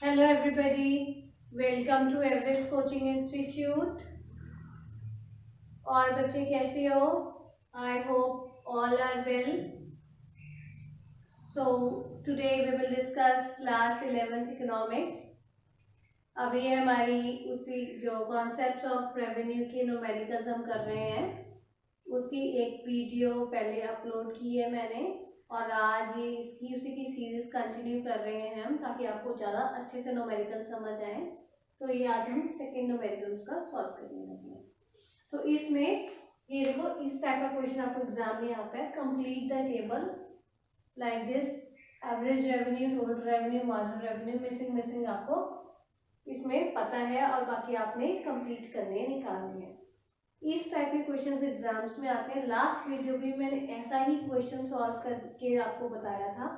Hello everybody, welcome to Everest Coaching Institute. और बच्चे कैसे हो? I hope all are well. So today we will discuss class 11th economics. अभी हमारी उसी जो कॉन्सेप्ट्स ऑफ रेवेन्यू की न्यूमेरिकल्स हम कर रहे हैं उसकी एक वीडियो पहले अपलोड की है मैंने और आज ये इसकी उसी की सीरीज कंटिन्यू कर रहे हैं हम ताकि आपको ज़्यादा अच्छे से न्यूमेरिकल समझ आए। तो ये आज हम सेकेंड न्यूमेरिकल्स का सॉल्व करने लगे हैं। तो इसमें ये देखो इस टाइप का क्वेश्चन आपको एग्जाम में आता है, complete the table like this, average revenue, total revenue, marginal revenue, missing आपको इसमें पता है और बाकी आपने कंप्लीट करने निकालने हैं। इस टाइप के क्वेश्चंस एग्जाम्स में आते हैं। लास्ट वीडियो भी मैंने ऐसा ही क्वेश्चन सॉल्व करके आपको बताया था,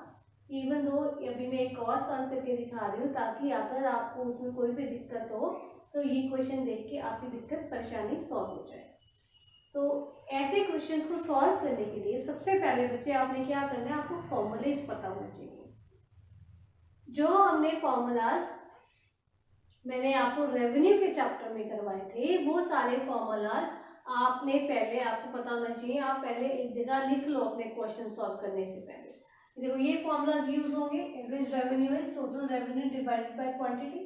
इवन दो अभी मैं एक और सॉल्व करके दिखा रही हूँ ताकि अगर आपको उसमें कोई भी दिक्कत हो तो ये क्वेश्चन देख के आपकी दिक्कत परेशानी सॉल्व हो जाए। तो ऐसे क्वेश्चंस को सॉल्व करने के लिए सबसे पहले बच्चे आपने क्या करना है, आपको फॉर्मूलेज पता होना चाहिए। जो हमने फॉर्मूलाज मैंने आपको रेवेन्यू के चैप्टर में करवाए थे वो सारे फॉर्मूलाज आपने पहले आपको पता होना चाहिए। आप पहले एक जगह लिख लो अपने क्वेश्चन सॉल्व करने से पहले। देखो ये फॉर्मूलाज यूज होंगे। Average revenue is total revenue divided by quantity.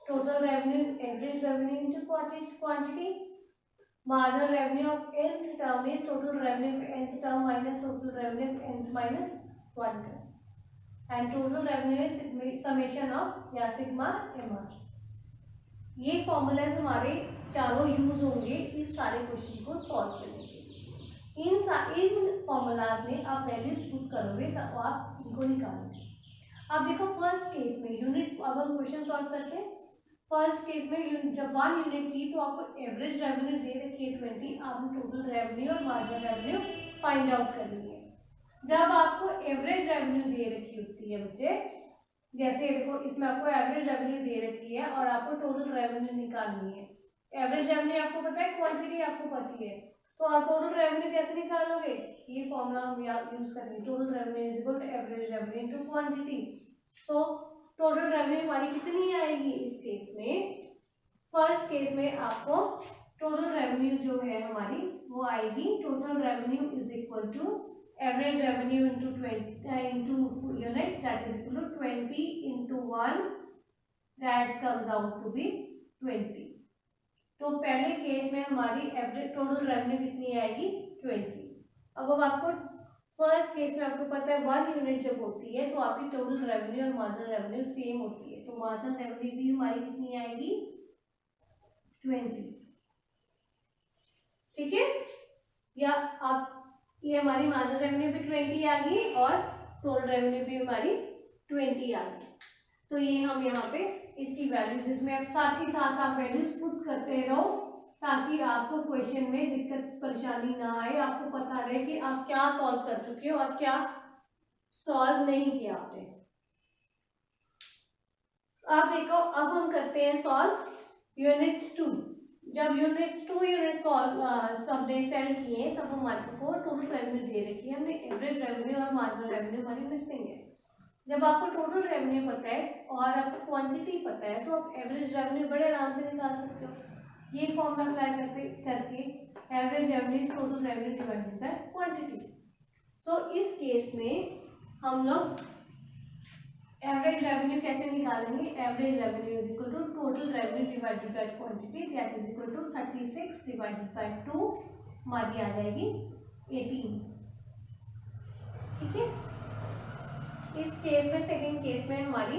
Total revenue is average revenue into quantity. Marginal revenue of nth term is total revenue of nth term minus total revenue of nth minus 1 term and total revenue is summation of या sigma mr। ये formulas हमारे चारों use होंगे इस सारे question को solve करने के लिए। इन फॉर्मूलाज में आप वैल्यूज पुट करोगे तो आप इनको निकालोगे। अब देखो फर्स्ट केस में यूनिट, अब हम क्वेश्चन सॉल्व करते हैं। फर्स्ट केस में जब 1 यूनिट थी तो आपको एवरेज रेवेन्यू दे रखी है 20, आपने टोटल रेवेन्यू और मार्जिनल रेवेन्यू फाइंड आउट करनी है। जब आपको एवरेज रेवेन्यू दे रखी होती है बच्चे, जैसे देखो इसमें आपको एवरेज रेवेन्यू दे रखी है और आपको टोटल रेवेन्यू निकालनी है। एवरेज रेवेन्यू आपको पता है, क्वांटिटी आपको पता है, तो आप टोटल रेवेन्यू कैसे निकालोगे? ये फॉर्मूला हम यूज करेंगे, total revenue is equal to average revenue into quantity. तो टोटल रेवेन्यू हमारी कितनी आएगी इस केस में? फर्स्ट केस में आपको टोटल रेवेन्यू जो है हमारी वो आएगी, total revenue is equal to average revenue into 20 into units, that is equal to 20 into 1, that comes out to be 20। तो पहले केस में हमारी एवरेज टोटल रेवेन्यू कितनी आएगी? 20। अब आपको फर्स्ट केस में आपको पता है 1 यूनिट जब होती है तो आपकी टोटल रेवेन्यू और मार्जिनल रेवेन्यू सेम होती है, तो मार्जिनल रेवेन्यू भी हमारी कितनी आएगी? 20। ठीक है, या आप ये हमारी मार्जिनल रेवेन्यू भी 20 आ गई और टोटल रेवेन्यू भी हमारी 20 आ गई। तो ये हम यहाँ पे इसकी वैल्यूज इसमें साथ ही साथ आप वैल्यूज पुट करते रहो ताकि आपको क्वेश्चन में दिक्कत परेशानी ना आए, आपको पता रहे कि आप क्या सॉल्व कर चुके हो और क्या सॉल्व नहीं किया आपने। आप देखो अब हम करते हैं सॉल्व यूनिट 2। जब यूनिट 2 यूनिट सबने सेल किए तब हमारे को टोटल रेवेन्यू दे रखी है, हमने एवरेज रेवेन्यू और मार्जिनल रेवेन्यू हमारी मिसिंग है। जब आपको टोटल रेवेन्यू पता है और आपको क्वांटिटी पता है तो आप एवरेज रेवेन्यू बड़े आराम से निकाल सकते हो। ये फॉर्मूला अप्लाई करके average revenue is total revenue divided by quantity. So इस केस में हम लोग एवरेज रेवेन्यू कैसे निकालेंगे? Average revenue is equal to total revenue divided by quantity, that is equal to 36 divided by 2, हमारी आ जाएगी 18। ठीक है, इस केस में सेकंड केस में हमारी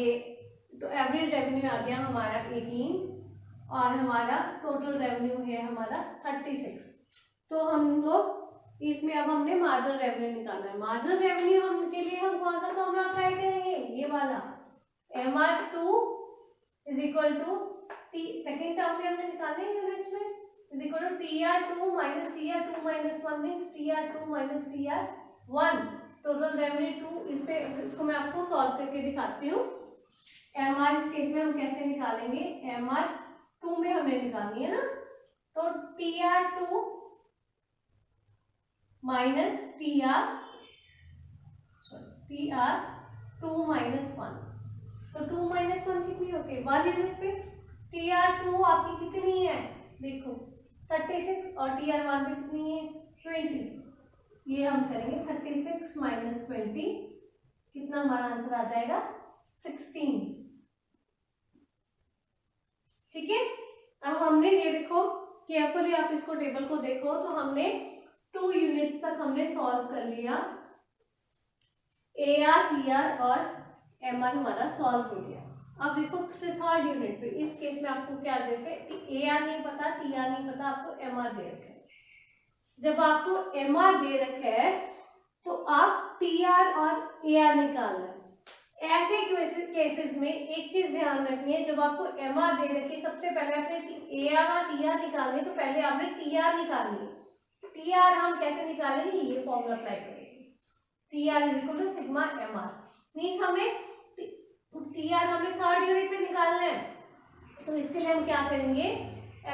ये तो एवरेज रेवेन्यू आ गया हमारा 18 और हमारा टोटल रेवेन्यू है हमारा 36। तो हम लोग इसमें अब हमने मार्जिनल रेवेन्यू निकालना है। मार्जिनल रेवेन्यू हम के लिए हम कौन सा फॉर्मूला अप्लाई करेंगे? ये वाला, MR2 is equal to T, second term में हमने निकालने हैं यूनिट्स में, is equal to TR2 minus TR2 minus 1 means TR2 minus TR1 total revenue 2। इस पे इसको मैं आपको सॉल्व करके दिखाती हूँ। MR इस केस में हम कैसे निकालेंगे? MR2 में हमने निकालनी है ना, तो TR2 माइनस TR 2 माइनस 1, तो 2 माइनस 1 कितनी होती है 1 यूनिट पे। TR2 आपकी कितनी है देखो 36 और TR1 पे कितनी है 20। ये हम करेंगे 36 माइनस 20, कितना हमारा आंसर आ जाएगा 16। ठीक है, अब हमने ये देखो केयरफुली आप इसको टेबल को देखो, तो हमने 2 यूनिट्स तक हमने सॉल्व कर लिया। AR, TR और MR हमारा सॉल्व हो गया। अब देखो थर्ड यूनिट पे, इस केस में आपको क्या देते हैं, AR नहीं पता, TR नहीं पता, आपको MR दे रखे है। जब आपको MR दे रखे है तो आप TR और AR निकालना है। ऐसे केसेस में एक चीज ध्यान रखनी है, जब आपको MR दे रखी सबसे पहले आपने AR और TR निकालनी, तो पहले आपने TR निकालनी है। TR हम कैसे निकालेंगे, ये फॉर्मूला अप्लाई करेंगे, TR is equal to sigma MR। Means हमने TR हमने थर्ड यूनिट पे निकालना है, तो इसके लिए हम क्या करेंगे,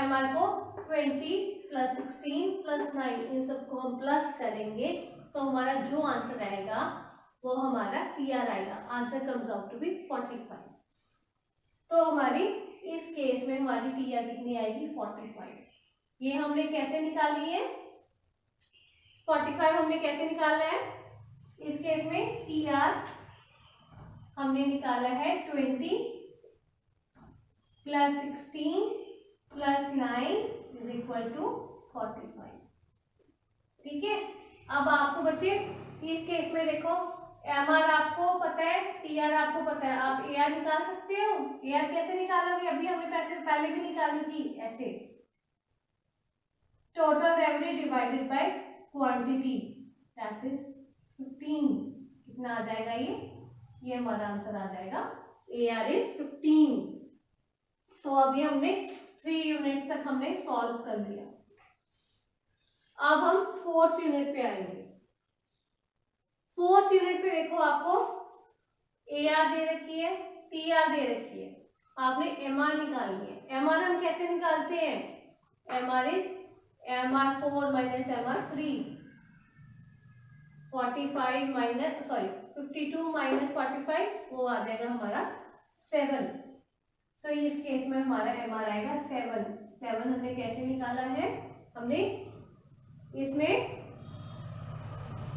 MR को 20 प्लस 16 प्लस 9 इन सबको हम प्लस करेंगे, तो हमारा जो आंसर आएगा वो हमारा TR आएगा। Answer comes out to be 45। तो हमारी इस केस में हमारी TR कितनी आएगी 45। ये हमने कैसे निकाली है 45, हमने कैसे निकालना है, इस केस में TR हमने निकाला है 20 plus 16 plus 9 is equal to 45। ठीक है, अब आपको बच्चे इस केस में देखो MR आपको पता है, TR आपको पता है, आप AR निकाल सकते हो। AR कैसे निकालोगे, अभी हमने पहले भी निकाली थी ऐसे, total revenue divided by quantity that is 15, कितना आ जाएगा ये हमारा आंसर आ जाएगा AR इज 15। तो अभी हमने 3 यूनिट्स तक हमने सॉल्व कर लिया। अब हम 4th यूनिट पे आएंगे। 4th यूनिट पे देखो आपको AR दे रखी है, TR दे रखी है, आपने MR निकालनी है। MR हम कैसे निकालते हैं, MR is MR4 minus MR3, 45 minus 52 minus 45 वो आ जाएगा हमारा 7। तो इस केस में हमारा MR आएगा 7 हमने कैसे निकाला है, हमने इसमें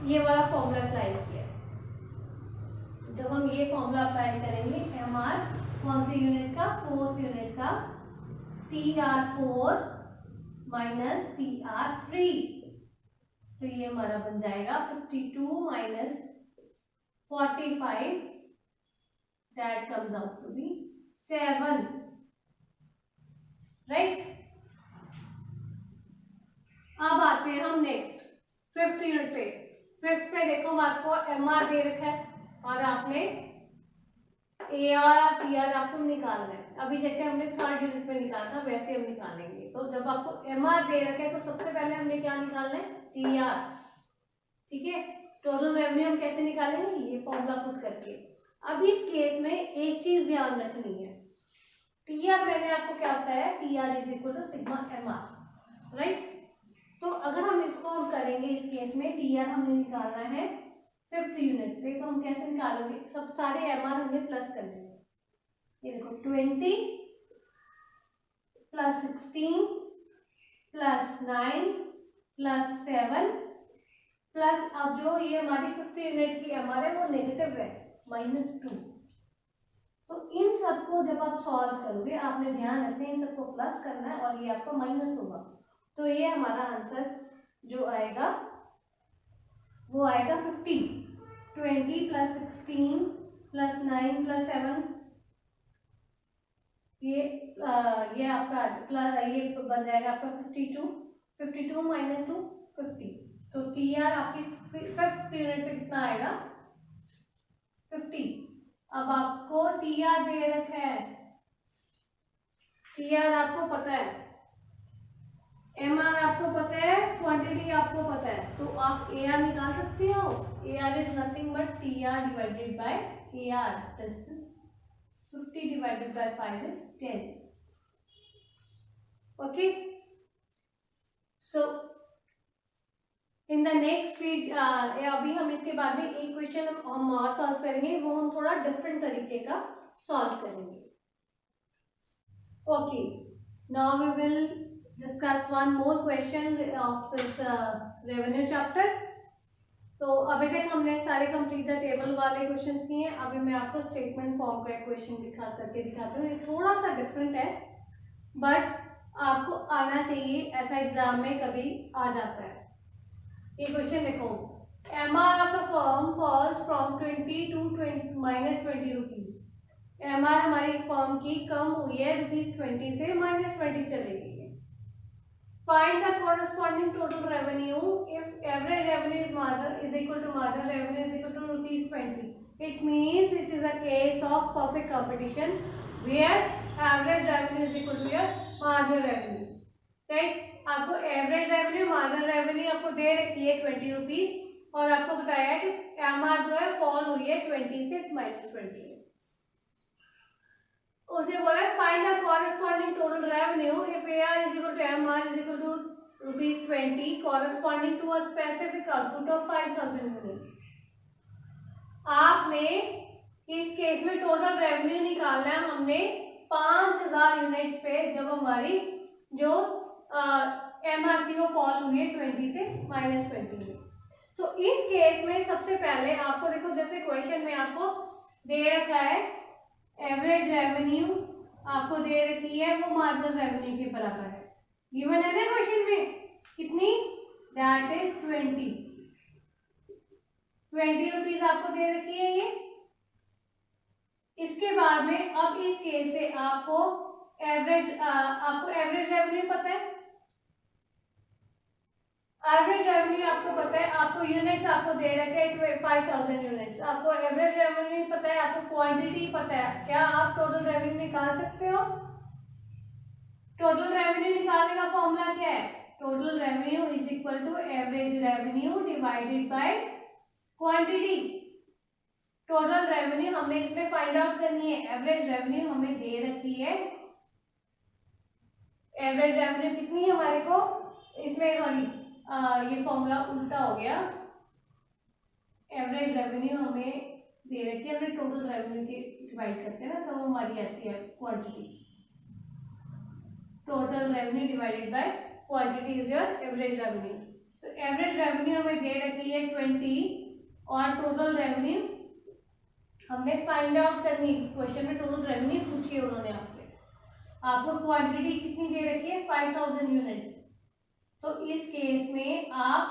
ये वाला फॉर्मूला अप्लाई किया। जब हम ये फॉर्मूला अप्लाई करेंगे MR कौन सी यूनिट का 4th यूनिट का, TR4 माइनस TR3, तो ये हमारा बन जाएगा 52 minus 45 that comes out to be 7, right. अब आते हैं हम नेक्स्ट 5th यूनिट पे। 5th पे देखो आपको MR दे रखा है और आपने AR TR आपको निकालना है। अभी जैसे हमने 3rd यूनिट पे निकाला था वैसे हम निकालेंगे। तो जब आपको MR दे रखा है तो सबसे पहले हमने क्या निकालना है TR, ठीक है। टोटल रेवेन्यू हम कैसे निकालेंगे, ये फॉर्मूला पुट करके। अब इस केस में एक चीज ध्यान रखनी है, TR मैंने आपको क्या होता है, TR is equal to sigma MR, right. तो अगर हम इसको हम करेंगे इस केस में TR हमने निकालना है 5th यूनिट पे, तो हम कैसे निकालेंगे, सब सारे MR हमने प्लस कर देंगे। ये देखो 20 प्लस 16 प्लस 9 प्लस 7 प्लस अब जो ये हमारी 5th यूनिट की MR है वो नेगेटिव है -2। तो इन सबको जब आप सॉल्व करोगे आपने ध्यान रखना है इन सबको प्लस करना है और ये आपका माइनस होगा। तो ये हमारा आंसर जो आएगा वो आएगा 50। 20 प्लस 16 प्लस 9 प्लस 7, ये आपका प्लस ये बन जाएगा आपका 52। 52 माइनस 2 50। तो TR आपकी 5th यूनिट पे कितना आएगा 50। अब आपको TR दे रखा है, TR आपको पता है, MR आपको पता है, क्वांटिटी आपको पता है, तो आप AR निकाल सकते हो। AR is nothing but TR divided by AR, this is 50 divided by 5 is 10। Okay, so in the next week अभी हम इसके बाद में एक क्वेश्चन हम और सॉल्व करेंगे, वो हम थोड़ा डिफरेंट तरीके का सॉल्व करेंगे. Okay, now we will discuss one more question of this revenue chapter. तो अभी तक हमने सारे कंप्लीट द टेबल वाले क्वेश्चंस किए हैं. अभी मैं आपको स्टेटमेंट फॉर्म का क्वेश्चन दिखाती हूँ. ये थोड़ा सा डिफरेंट है बट आपको आना चाहिए, ऐसा एग्जाम में कभी आ जाता है. ये क्वेश्चन देखो, MR of the firm falls from 20 to -20 rupees. MR हमारी फर्म की कम हुई है ₹20 से -20 चली गई है. Find the corresponding total revenue if average revenue is margin is equal to margin revenue is equal to ₹20. It means it is a case of perfect competition where average revenue is equal to your marginal revenue. Right, आपको average revenue marginal revenue आपको दे रखी है ₹20 और आपको बताया है कि MR जो है फॉल हुई है 20 से -20. उसने बोला find the corresponding total revenue if AR is equal to MR is equal to ₹20 corresponding to a specific output of 5000 units. आपने इस केस में टोटल रेवेन्यू निकालना है हमने 5000 यूनिट्स पे, जब हमारी जो MR थी वो फॉल हुई है 20 से -20 में. सो इस केस में सबसे पहले आपको देखो, जैसे क्वेश्चन में आपको दे रखा है एवरेज रेवेन्यू आपको दे रखी है वो मार्जिनल रेवेन्यू के बराबर है. गिवन है ना क्वेश्चन में कितनी, दैट इज 20 रुपीज आपको दे रखी है ये. इसके बाद में अब इस केस से आपको एवरेज रेवेन्यू पता है, एवरेज रेवेन्यू आपको पता है, आपको यूनिट्स आपको दे रखे हैं 5000 यूनिट्स. आपको एवरेज रेवेन्यू पता है, आपको क्वांटिटी पता है. क्या आप टोटल रेवेन्यू निकाल सकते हो? टोटल रेवेन्यू निकालने का फॉर्मूला क्या है? Total revenue is equal to average revenue divided by quantity. Total revenue हमने इसमें फाइंड आउट करनी है. एवरेज रेवेन्यू हमें दे रखी है, एवरेज रेवेन्यू कितनी है हमारे को, इसमें सॉरी ये फॉर्मूला उल्टा हो गया. एवरेज रेवेन्यू हमें दे रखी है, हमने टोटल रेवेन्यू के डिवाइड करते हैं ना तो हमारी आती है quantity. Total revenue divided by quantity is your average revenue. So average revenue हमें दे रखी है 20 और टोटल रेवेन्यू हमने फाइंड आउट करनी. क्वेश्चन में टोटल रेवेन्यू पूछी है उन्होंने आपसे, आपको क्वांटिटी कितनी दे रखी है 5000 यूनिट्स. तो इस केस में आप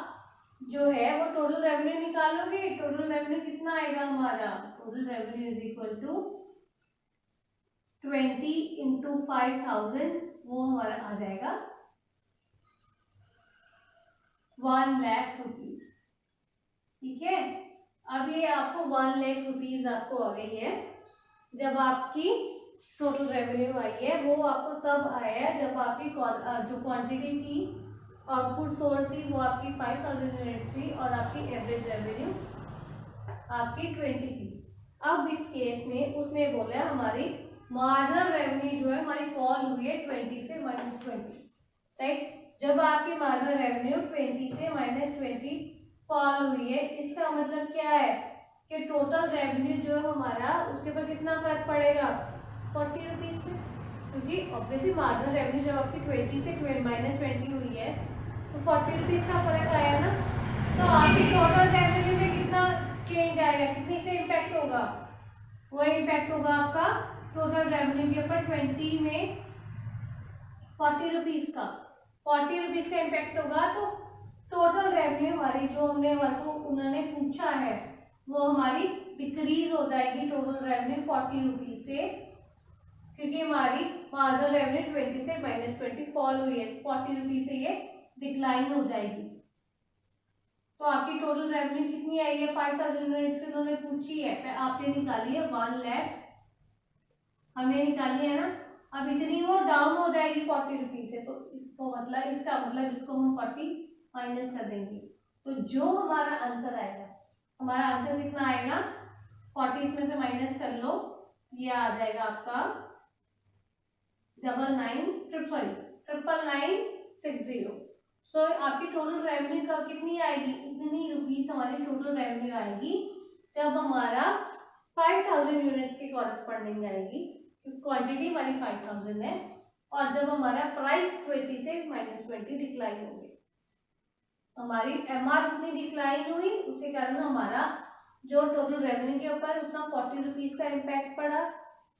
जो है वो टोटल रेवेन्यू निकालोगे. टोटल रेवेन्यू कितना आएगा हमारा, total revenue is equal to 20 into 5000, वो हमारा आ जाएगा 1 लाख रुपीज. ठीक है, अब ये आपको 1 लाख रुपीज आपको आ गई है. जब आपकी टोटल रेवेन्यू आई है वो आपको तब आया है जब आपकी जो क्वांटिटी थी आउटपुट सोल्ड थी वो आपकी 5000 यूनिट्स थी और आपकी एवरेज रेवेन्यू आपकी 20 थी. अब इस केस में उसने बोला हमारी मार्जिनल रेवेन्यू जो है हमारी फॉल हुई है 20 से -20. राइट, जब आपकी मार्जिनल रेवेन्यू 20 से -20 फॉल हुई है, इसका मतलब क्या है कि टोटल रेवेन्यू जो है हमारा उसके ऊपर कितना फर्क पड़ेगा 40 रुपीज से, क्योंकि ऑब्वियसली मार्जिनल रेवेन्यू जब आपकी 20 से -20 हुई है तो 40 रुपीज का फर्क आया ना. तो आपकी टोटल रेवेन्यू में कितना चेंज आएगा, कितनी से इम्पैक्ट होगा, वो इम्पैक्ट होगा आपका टोटल रेवेन्यू के ऊपर 20 में 40 रुपीज का 40 रुपीज का इम्पैक्ट होगा. तो टोटल रेवेन्यू हमारी जो हमने उन्होंने पूछा है वो हमारी डिक्रीज हो जाएगी टोटल रेवेन्यू 40 रुपीज से, क्योंकि हमारी मार्जिनल रेवेन्यू 20 से -20 फॉल हुई है. 40 रुपीज से ये डिक्लाइन हो जाएगी. तो आपकी टोटल रेवेन्यू कितनी आई है 5000 यूनिट्स की उन्होंने पूछी है, आपने निकाली है 1 लाख हमने निकाली है ना. अब इतनी वो डाउन हो जाएगी 40 रुपीज से, तो इसका मतलब इसको हम 40 माइनस कर देंगे. तो जो हमारा आंसर आएगा, हमारा आंसर कितना आएगा 40 इसमें से माइनस कर लो, ये आ जाएगा आपका 99960. सो आपकी टोटल रेवेन्यू का कितनी आएगी, इतनी रुपीस हमारी टोटल रेवेन्यू आएगी जब हमारा 5000 यूनिट्स के कॉरेस्पॉन्डिंग आएगी, क्योंकि क्वांटिटी हमारी 5000 है, और जब हमारा प्राइस 20 से -20 डिक्लाइन होगी, हमारी एमआर उतनी डिक्लाइन हुई, उसके कारण हमारा जो टोटल रेवेन्यू के ऊपर उतना 40 रुपीज का इम्पैक्ट पड़ा,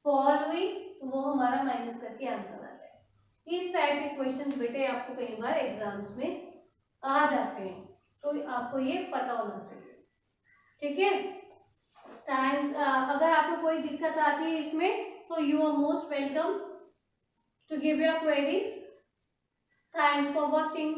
फॉल हुई, तो वो हमारा माइनस करके आंसर आ जाए। इस टाइप के क्वेश्चन बेटे आपको कई बार एग्जाम्स में आ जाते हैं, तो आपको ये पता होना चाहिए, ठीक है। थैंक्स। अगर आपको कोई दिक्कत आती है इसमें तो you are most welcome to give your queries. Thanks for watching.